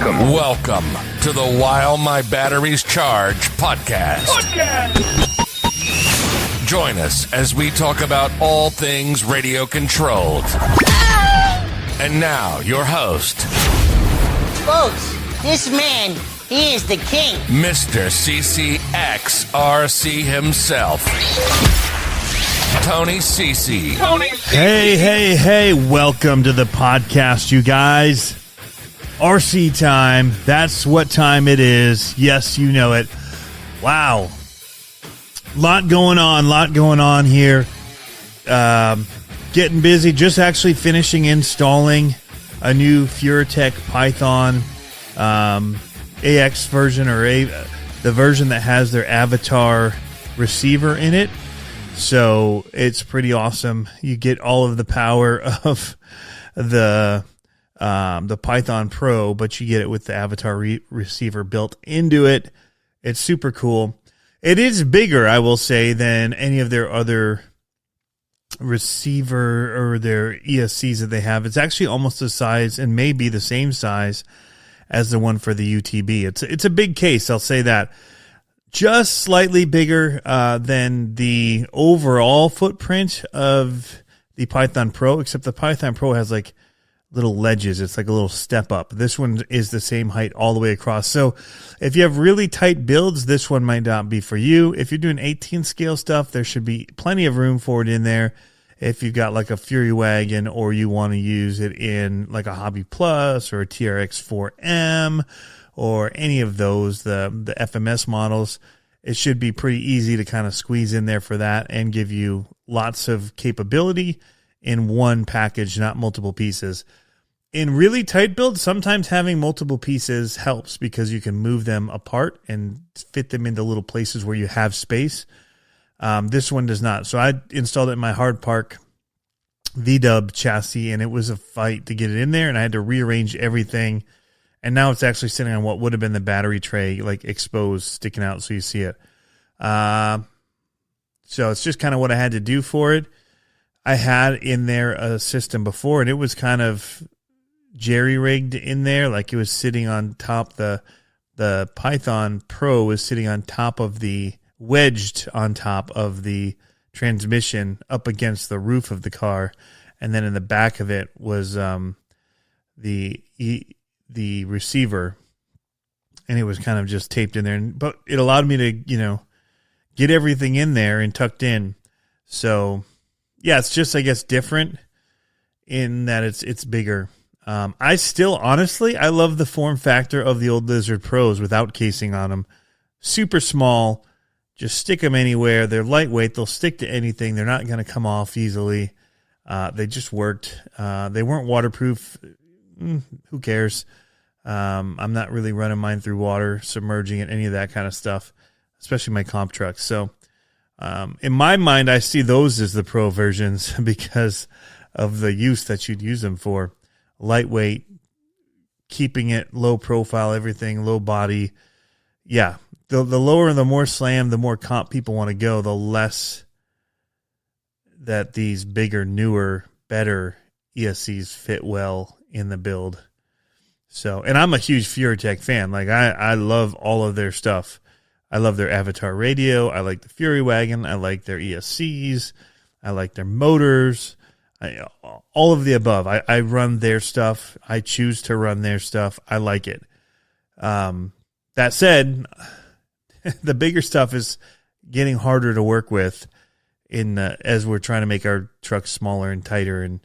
Welcome to the While My Batteries Charge podcast. Join us as we talk about all things radio controlled. And now, your host. Folks, this man, he is the king. Mr. CCxRC himself. Tony CC. Hey, welcome to the podcast, you guys. RC time, that's what time it is. Yes, you know it. Wow. Lot going on here. Getting busy, just actually finishing installing a new Furitek Python AX version, or the version that has their avatar receiver in it. So it's pretty awesome. You get all of the power of the Python Pro, but you get it with the avatar receiver built into it. It's super cool. It is bigger, I will say, than any of their other receiver or their ESCs that they have. It's actually almost the size, and maybe the same size as the one for the UTB. It's a big case, I'll say that. Just slightly bigger than the overall footprint of the Python Pro, except the Python Pro has like little ledges. It's like a little step up. This one is the same height all the way across. So if you have really tight builds, this one might not be for you. If you're doing 18 scale stuff, there should be plenty of room for it in there. If you've got like a Fury Wagon, or you want to use it in like a Hobby Plus or a TRX-4M or any of those, the FMS models, it should be pretty easy to kind of squeeze in there for that and give you lots of capability in one package, not multiple pieces. In really tight builds, sometimes having multiple pieces helps because you can move them apart and fit them into little places where you have space. This one does not. So I installed it in my Hardpark vDub chassis, and it was a fight to get it in there, and I had to rearrange everything. And now it's actually sitting on what would have been the battery tray, like exposed, sticking out so you see it. So it's just kind of what I had to do for it. I had in there a system before, and it was kind of jerry-rigged in there. Like it was sitting on top, the Python Pro was sitting on top of wedged on top of the transmission up against the roof of the car. And then in the back of it was the receiver, and it was kind of just taped in there. But it allowed me to, get everything in there and tucked in. So yeah, it's just, I guess, different in that it's bigger. I still, honestly, I love the form factor of the old Lizard Pros without casing on them. Super small, just stick them anywhere. They're lightweight. They'll stick to anything. They're not going to come off easily. They just worked. They weren't waterproof. Who cares? I'm not really running mine through water, submerging it, any of that kind of stuff, especially my comp trucks. So in my mind, I see those as the Pro versions because of the use that you'd use them for. Lightweight, keeping it low profile, everything, low body. Yeah, the lower and the more slam, the more comp people want to go, the less that these bigger, newer, better ESCs fit well in the build. So, and I'm a huge Furitek fan. Like I love all of their stuff. I love their Avatar radio. I like the Fury Wagon. I like their ESCs. I like their motors. All of the above. I run their stuff. I choose to run their stuff. I like it. That said, the bigger stuff is getting harder to work with as we're trying to make our trucks smaller and tighter,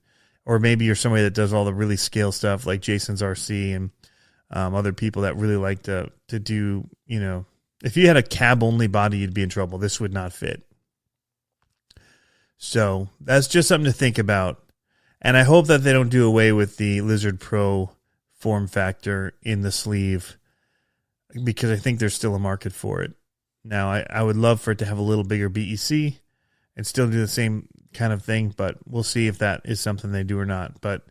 or maybe you're somebody that does all the really scale stuff like Jason's RC and other people that really like to do, if you had a cab only body, you'd be in trouble. This would not fit. So that's just something to think about. And I hope that they don't do away with the Lizard Pro form factor in the sleeve, because I think there's still a market for it. Now, I would love for it to have a little bigger BEC and still do the same kind of thing, but we'll see if that is something they do or not. But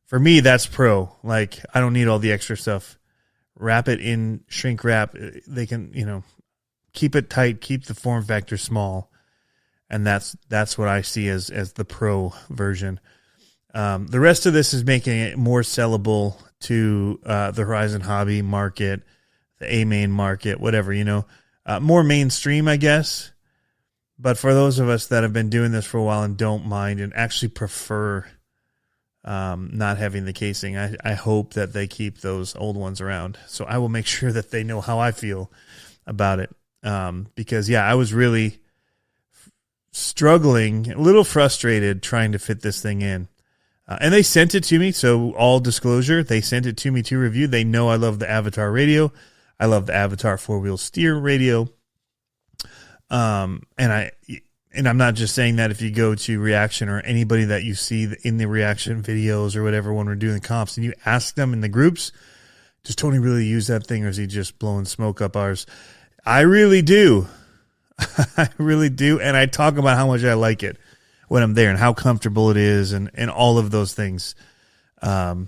for me, that's Pro. Like, I don't need all the extra stuff. Wrap it in shrink wrap. They can, keep it tight, keep the form factor small. And that's what I see as the Pro version. The rest of this is making it more sellable to the Horizon Hobby market, the A-main market, whatever, more mainstream, I guess. But for those of us that have been doing this for a while and don't mind and actually prefer not having the casing, I hope that they keep those old ones around. So I will make sure that they know how I feel about it. Because, I was really struggling, a little frustrated trying to fit this thing in. And they sent it to me, so all disclosure, they sent it to me to review. They know I love the Avatar radio. I love the Avatar four-wheel steer radio. And I'm not just saying that. If you go to Reaction or anybody that you see in the Reaction videos or whatever when we're doing the comps, and you ask them in the groups, does Tony really use that thing, or is he just blowing smoke up ours? I really do. I really do, and I talk about how much I like it when I'm there and how comfortable it is and all of those things. It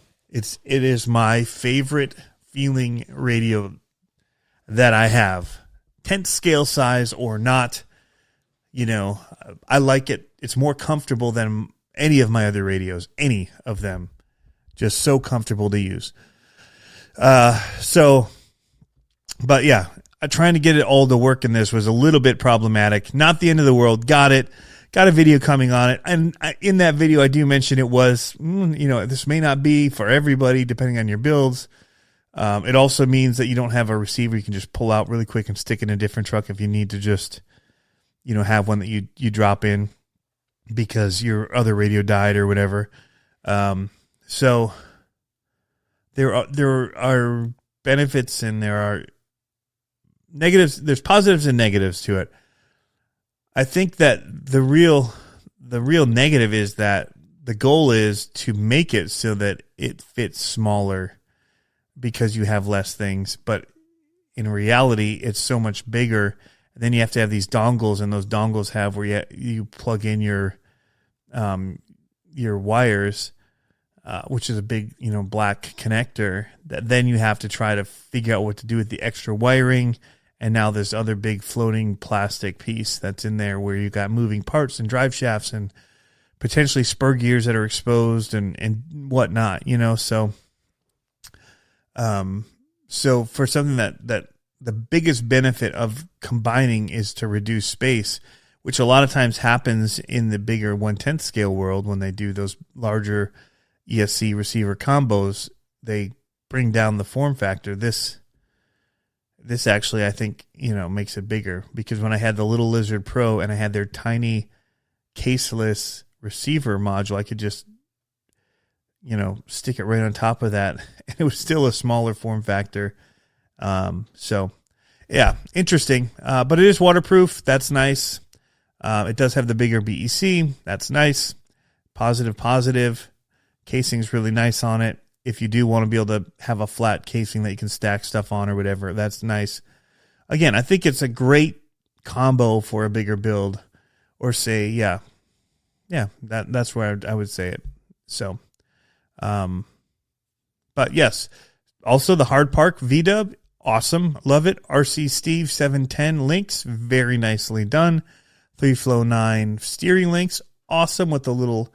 is my favorite feeling radio that I have. 10th scale size or not, I like it. It's more comfortable than any of my other radios, any of them. Just so comfortable to use. But yeah, trying to get it all to work in this was a little bit problematic. Not the end of the world. Got it. Got a video coming on it. And in that video, I do mention it was, this may not be for everybody depending on your builds. It also means that you don't have a receiver you can just pull out really quick and stick in a different truck if you need to just, have one that you drop in because your other radio died or whatever. So there are benefits and there are negatives. There's positives and negatives to it. I think that the real negative is that the goal is to make it so that it fits smaller because you have less things. But in reality, it's so much bigger. And then you have to have these dongles, and those dongles have where you plug in your wires, which is a big, black connector that then you have to try to figure out what to do with the extra wiring. And now this other big floating plastic piece that's in there where you got moving parts and drive shafts and potentially spur gears that are exposed and whatnot, So, so for something that the biggest benefit of combining is to reduce space, which a lot of times happens in the bigger 1/10 scale world when they do those larger ESC receiver combos, they bring down the form factor. This actually, I think, makes it bigger because when I had the Little Lizard Pro and I had their tiny caseless receiver module, I could just, stick it right on top of that. And it was still a smaller form factor. So yeah, interesting. But it is waterproof. That's nice. It does have the bigger BEC. That's nice. Positive. Casing's really nice on it. If you do want to be able to have a flat casing that you can stack stuff on or whatever, that's nice. Again, I think it's a great combo for a bigger build, or say, that's where I would say it. So, but yes, also the Hardpark vDub, awesome, love it. RC Steve 710 links, very nicely done. 3Flow 9 steering links, awesome with the little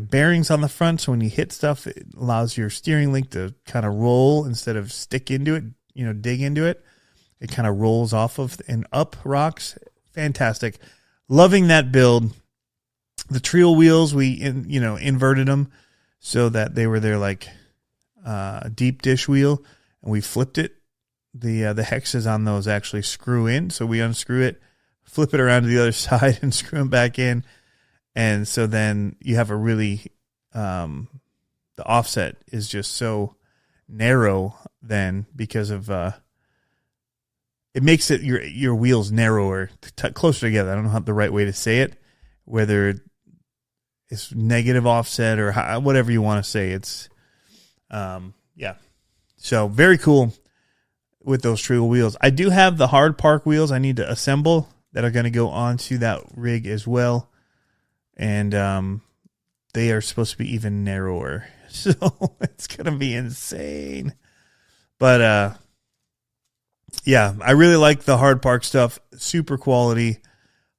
bearings on the front, so when you hit stuff, it allows your steering link to kind of roll instead of stick into it, dig into it. It kind of rolls off of and up rocks. Fantastic. Loving that build. The trio wheels, we inverted them so that they were their deep dish wheel, and we flipped it. The hexes on those actually screw in, so we unscrew it, flip it around to the other side, and screw them back in. And so then you have a really, the offset is just so narrow then because of, it makes it your wheels narrower, closer together. I don't know the right way to say it, whether it's negative offset or whatever you want to say. It's, So very cool with those trio wheels. I do have the Hardpark wheels I need to assemble that are going to go onto that rig as well. And they are supposed to be even narrower. So it's going to be insane. But, I really like the Hardpark stuff. Super quality.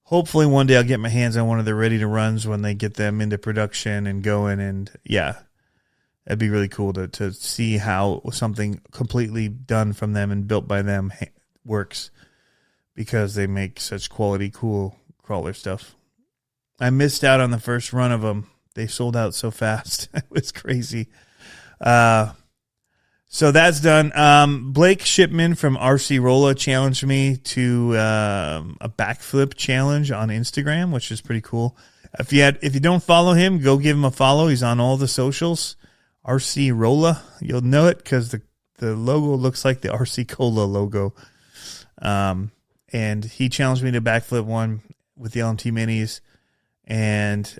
Hopefully one day I'll get my hands on one of the ready to runs when they get them into production and going. And That'd be really cool to see how something completely done from them and built by them works, because they make such quality, cool crawler stuff. I missed out on the first run of them. They sold out so fast. It was crazy. So that's done. Blake Shipman from RC Rolla challenged me to a backflip challenge on Instagram, which is pretty cool. If you don't follow him, go give him a follow. He's on all the socials. RC Rolla. You'll know it because the logo looks like the RC Cola logo. And he challenged me to backflip one with the LMT Minis. And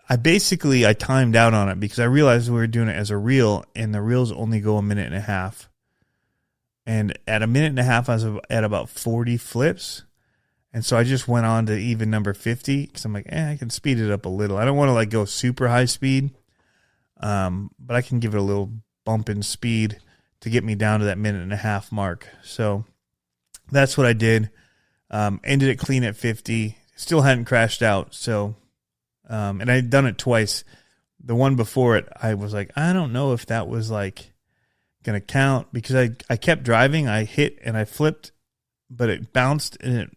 I timed out on it because I realized we were doing it as a reel, and the reels only go 1.5 minutes. And at 1.5 minutes, I was at about 40 flips. And so I just went on to even number 50 because I'm like, I can speed it up a little. I don't want to go super high speed, but I can give it a little bump in speed to get me down to that 1.5 minute mark. So that's what I did. Ended it clean at 50. Still hadn't crashed out. So, and I'd done it twice. The one before it, I was like, I don't know if that was going to count, because I kept driving. I hit and I flipped, but it bounced and it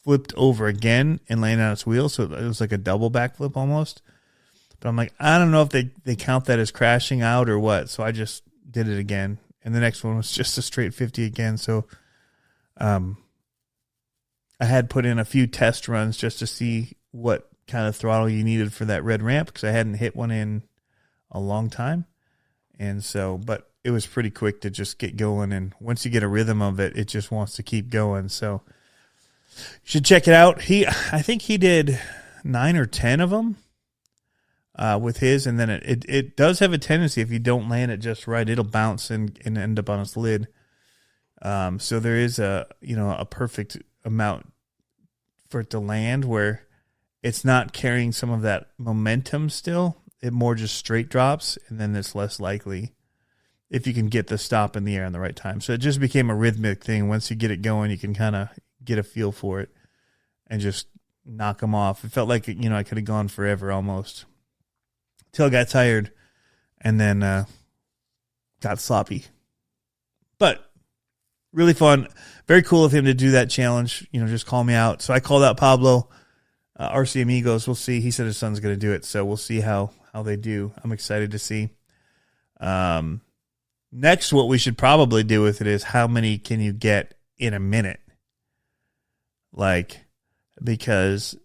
flipped over again and landed on its wheel. So it was like a double backflip almost. But I'm like, I don't know if they count that as crashing out or what. So I just did it again. And the next one was just a straight 50 again. So, I had put in a few test runs just to see what kind of throttle you needed for that red ramp, because I hadn't hit one in a long time. And so, but it was pretty quick to just get going. And once you get a rhythm of it, it just wants to keep going. So you should check it out. I think he did 9 or 10 of them with his. And then it does have a tendency, if you don't land it just right, it'll bounce and end up on its lid. So there is a perfect amount for it to land where it's not carrying some of that momentum still. It more just straight drops, and then it's less likely if you can get the stop in the air in the right time. So it just became a rhythmic thing. Once you get it going, you can kind of get a feel for it and just knock them off. It felt like, I could have gone forever almost until I got tired and then got sloppy. But really fun. Very cool of him to do that challenge. Just call me out. So I called out Pablo, RC Amigos. We'll see. He said his son's going to do it. So we'll see how they do. I'm excited to see. Next, what we should probably do with it is how many can you get in a minute? Because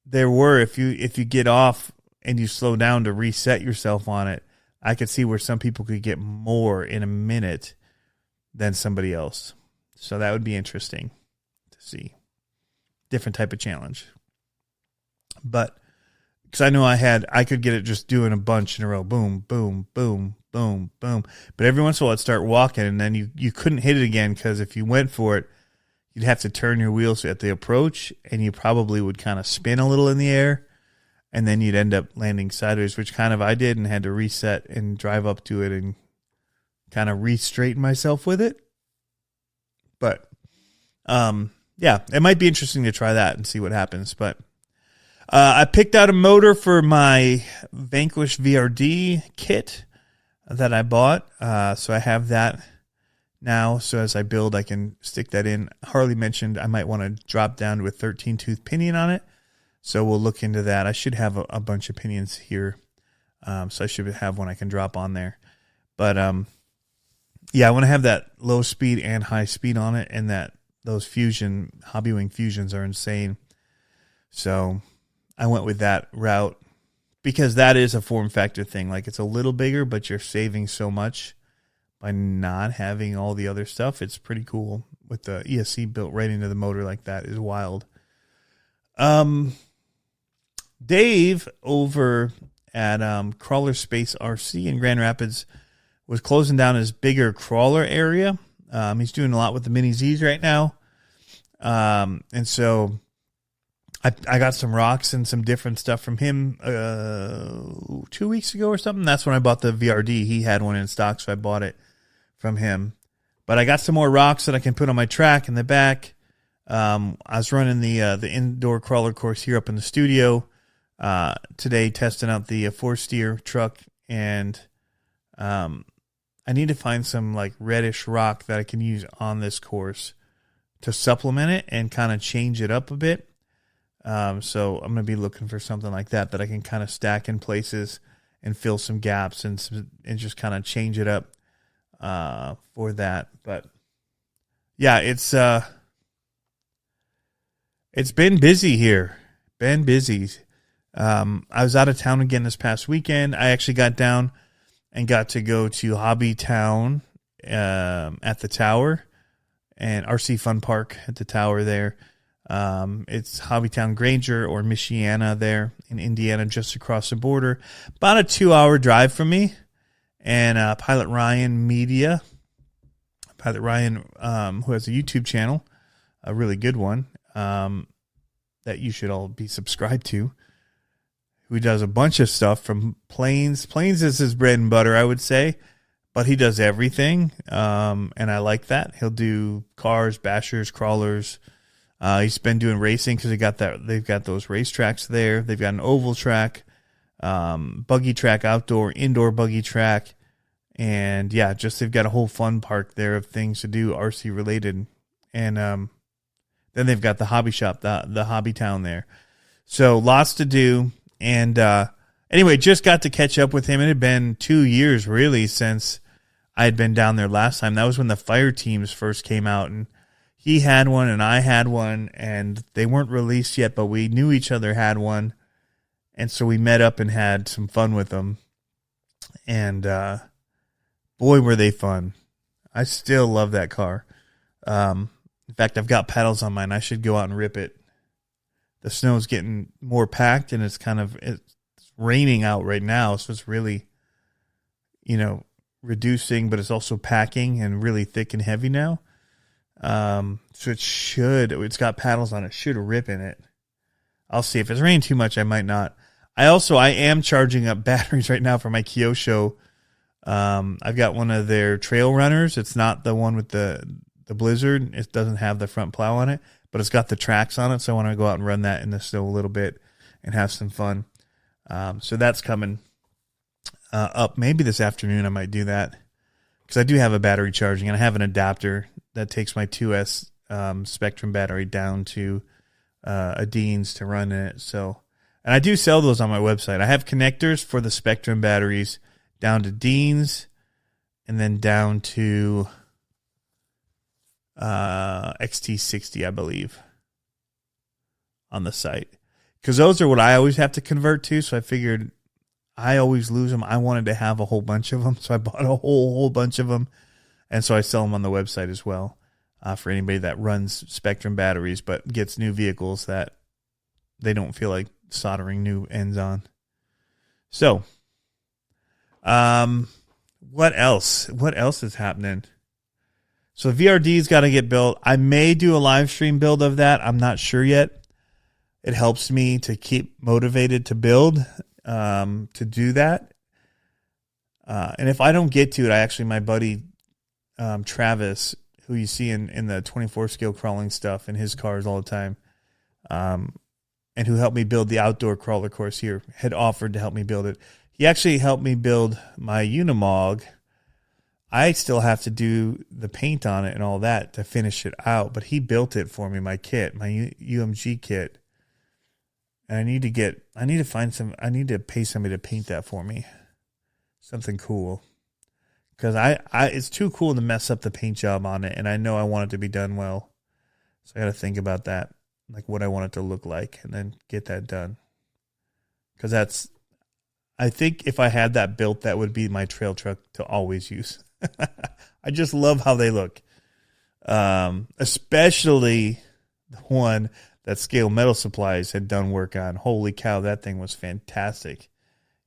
there were, if you get off and you slow down to reset yourself on it, I could see where some people could get more in a minute than somebody else. So that would be interesting to see. Different type of challenge. But because I know I could get it just doing a bunch in a row. Boom, boom, boom, boom, boom. But every once in a while I'd start walking, and then you couldn't hit it again, because if you went for it, you'd have to turn your wheels at the approach, and you probably would kind of spin a little in the air, and then you'd end up landing sideways, which kind of I did, and had to reset and drive up to it and kind of re-straighten myself with it. But, yeah, it might be interesting to try that and see what happens. But I picked out a motor for my Vanquish VRD kit that I bought. So I have that now. So as I build, I can stick that in. Harley mentioned I might want to drop down to a 13-tooth pinion on it. So we'll look into that. I should have a bunch of pinions here. So I should have one I can drop on there. But, yeah, I want to have that low speed and high speed on it, and those Hobbywing Fusions are insane. So I went with that route because that is a form factor thing. It's a little bigger, but you're saving so much by not having all the other stuff. It's pretty cool with the ESC built right into the motor like that is wild. Dave over at Crawler Space RC in Grand Rapids was closing down his bigger crawler area. He's doing a lot with the Mini Zs right now. And so I got some rocks and some different stuff from him 2 weeks ago or something. That's when I bought the VRD. He had one in stock, so I bought it from him. But I got some more rocks that I can put on my track in the back. I was running the indoor crawler course here up in the studio today, testing out the 4-steer truck and I need to find some like reddish rock that I can use on this course to supplement it and kind of change it up a bit. So I'm going to be looking for something like that I can kind of stack in places and fill some gaps and just kind of change it up for that. But yeah, it's been busy here. Been busy. I was out of town again this past weekend. I actually got down and got to go to Hobby Town at the Tower and RC Fun Park at the Tower there. It's Hobbytown Granger or Michiana there in Indiana, just across the border. About a 2-hour drive from me. And Pilot Ryan Media. Pilot Ryan, who has a YouTube channel, a really good one, that you should all be subscribed to. Who does a bunch of stuff from planes. Planes is his bread and butter, I would say. But he does everything. And I like that. He'll do cars, bashers, crawlers. He's been doing racing because they've got those racetracks there. They've got an oval track, buggy track, outdoor, indoor buggy track. And yeah, just they've got a whole fun park there of things to do, RC related. And then they've got the hobby shop, the Hobby Town there. So lots to do. And anyway, just got to catch up with him. It had been 2 years really since I had been down there last time. That was when the fire teams first came out, and he had one and I had one, and they weren't released yet, but we knew each other had one. And so we met up and had some fun with them. And boy, were they fun. I still love that car. In fact, I've got pedals on mine. I should go out and rip it. The snow's getting more packed, and it's raining out right now, so it's really, reducing, but it's also packing and really thick and heavy now. So it's got paddles on it. Should rip in it. I'll see. If it's raining too much, I might not. I am charging up batteries right now for my Kyosho. I've got one of their trail runners. It's not the one with the Blizzard. It doesn't have the front plow on it, but it's got the tracks on it. So I want to go out and run that in the snow a little bit and have some fun. So that's coming up. Maybe this afternoon I might do that because I do have a battery charging, and I have an adapter that takes my 2S Spectrum battery down to a Dean's to run in it. So, and I do sell those on my website. I have connectors for the Spectrum batteries down to Dean's and then down to XT60, I believe, on the site. Because those are what I always have to convert to, so I figured I always lose them. I wanted to have a whole bunch of them, so I bought a whole bunch of them, and so I sell them on the website as well for anybody that runs Spectrum batteries but gets new vehicles that they don't feel like soldering new ends on. So, what else? What else is happening? So VRD's got to get built. I may do a live stream build of that. I'm not sure yet. It helps me to keep motivated to build, to do that. And if I don't get to it, my buddy Travis, who you see in the 24 scale crawling stuff in his cars all the time, and who helped me build the outdoor crawler course here, had offered to help me build it. He actually helped me build my Unimog. I still have to do the paint on it and all that to finish it out, but he built it for me, my kit, my UMG kit. And I need to pay somebody to paint that for me. Something cool. Because it's too cool to mess up the paint job on it, and I know I want it to be done well. So I got to think about that, like what I want it to look like, and then get that done. Because I think if I had that built, that would be my trail truck to always use. I just love how they look. Especially the one that Scale Metal Supplies had done work on. Holy cow, that thing was fantastic.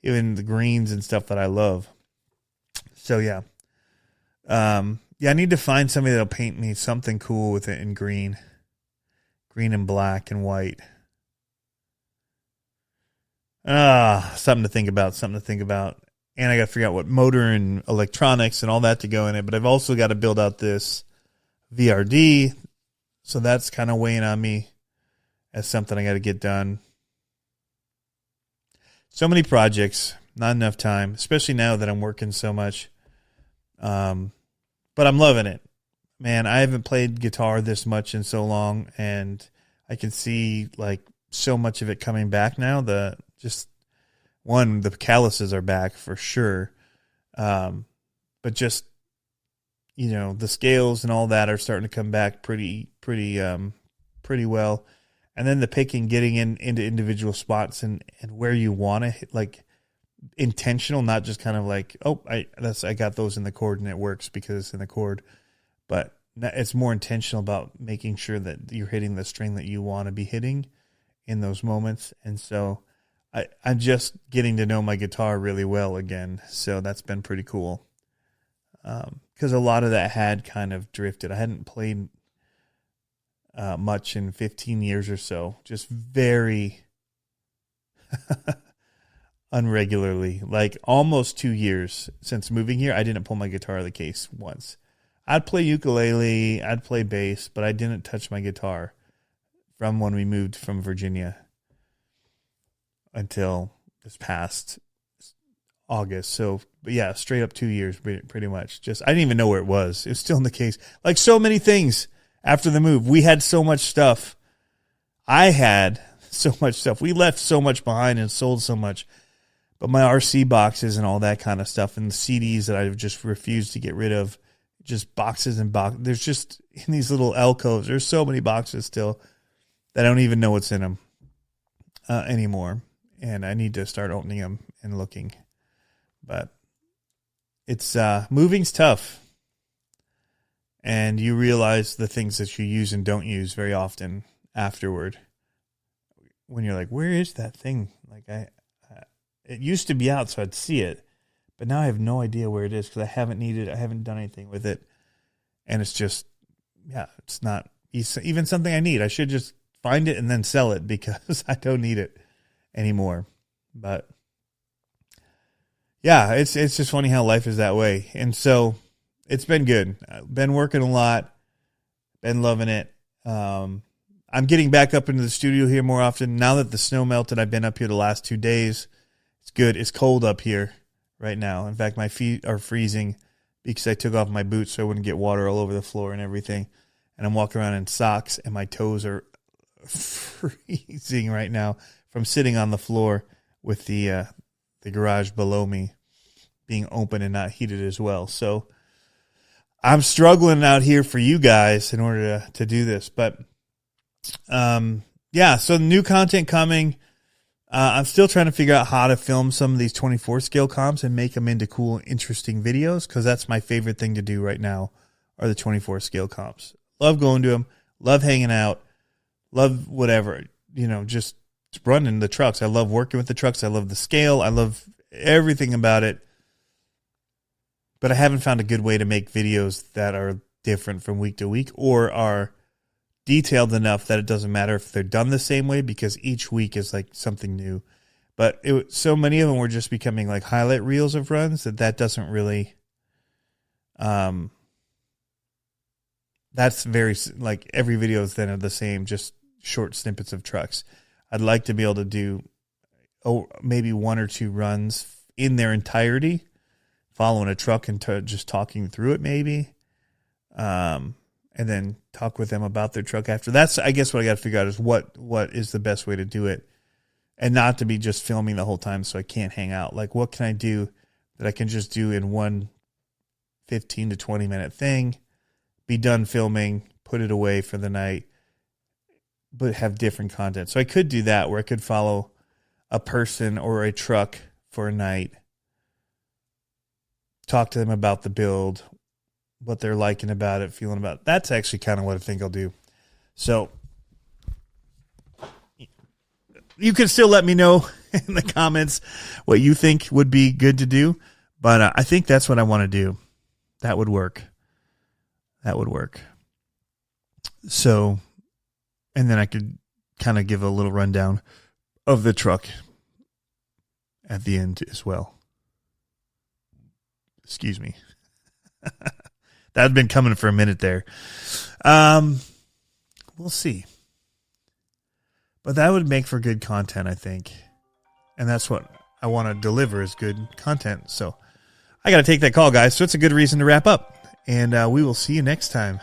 Even the greens and stuff that I love. So yeah. I need to find somebody that'll paint me something cool with it in green. Green and black and white. Something to think about. And I got to figure out what motor and electronics and all that to go in it. But I've also got to build out this VRD. So that's kind of weighing on me as something I got to get done. So many projects. Not enough time, especially now that I'm working so much. But I'm loving it. Man, I haven't played guitar this much in so long, and I can see like so much of it coming back now. The calluses are back for sure. But just, the scales and all that are starting to come back pretty well. And then the picking, getting into individual spots and where you want to hit, like intentional, not just kind of like, I got those in the chord and it works because it's in the chord, but it's more intentional about making sure that you're hitting the string that you want to be hitting in those moments. And so I'm just getting to know my guitar really well again. So that's been pretty cool. Because a lot of that had kind of drifted. I hadn't played much in 15 years or so, just very unregularly, like almost 2 years since moving here. I didn't pull my guitar out of the case once. I'd play ukulele, I'd play bass, but I didn't touch my guitar from when we moved from Virginia until this past August. So, but yeah, straight up 2 years, pretty much. Just, I didn't even know where it was. It was still in the case. Like so many things after the move, we had so much stuff. I had so much stuff. We left so much behind and sold so much. But my RC boxes and all that kind of stuff and the CDs that I just refused to get rid of, just boxes and boxes. There's just in these little alcoves, there's so many boxes still that I don't even know what's in them anymore. And I need to start opening them and looking. But it's moving's tough. And you realize the things that you use and don't use very often afterward. When you're like, where is that thing? Like it used to be out so I'd see it. But now I have no idea where it is because I haven't done anything with it. And it's just, it's not even something I need. I should just find it and then sell it because I don't need it anymore. But yeah, it's just funny how life is that way. And so it's been good. I've been working a lot, been loving it. I'm getting back up into the studio here more often. Now that the snow melted, I've been up here the last 2 days. It's good. It's cold up here right now. In fact, my feet are freezing because I took off my boots so I wouldn't get water all over the floor and everything. And I'm walking around in socks and my toes are freezing right now from sitting on the floor with the garage below me being open and not heated as well. So I'm struggling out here for you guys in order to do this. But so new content coming. I'm still trying to figure out how to film some of these 24 scale comps and make them into cool, interesting videos, because that's my favorite thing to do right now are the 24 scale comps. Love going to them, love hanging out, love whatever, just running the trucks. I love working with the trucks. I love the scale. I love everything about it. But I haven't found a good way to make videos that are different from week to week or are detailed enough that it doesn't matter if they're done the same way, because each week is like something new. But so many of them were just becoming like highlight reels of runs that doesn't really, that's very, like every video is then the same, just short snippets of trucks. I'd like to be able to do maybe 1 or 2 runs in their entirety, following a truck and just talking through it maybe. And then talk with them about their truck after. That's, I guess, what I got to figure out is what is the best way to do it, and not to be just filming the whole time so I can't hang out. Like, what can I do that I can just do in one 15 to 20 minute thing, be done filming, put it away for the night, but have different content. So I could do that where I could follow a person or a truck for a night, talk to them about the build, what they're liking about it, feeling about it. That's actually kind of what I think I'll do. So you can still let me know in the comments what you think would be good to do. But I think that's what I want to do. That would work. So, and then I could kind of give a little rundown of the truck at the end as well. Excuse me. That had been coming for a minute there. We'll see. But that would make for good content, I think. And that's what I want to deliver is good content. So I got to take that call, guys. So it's a good reason to wrap up. And we will see you next time.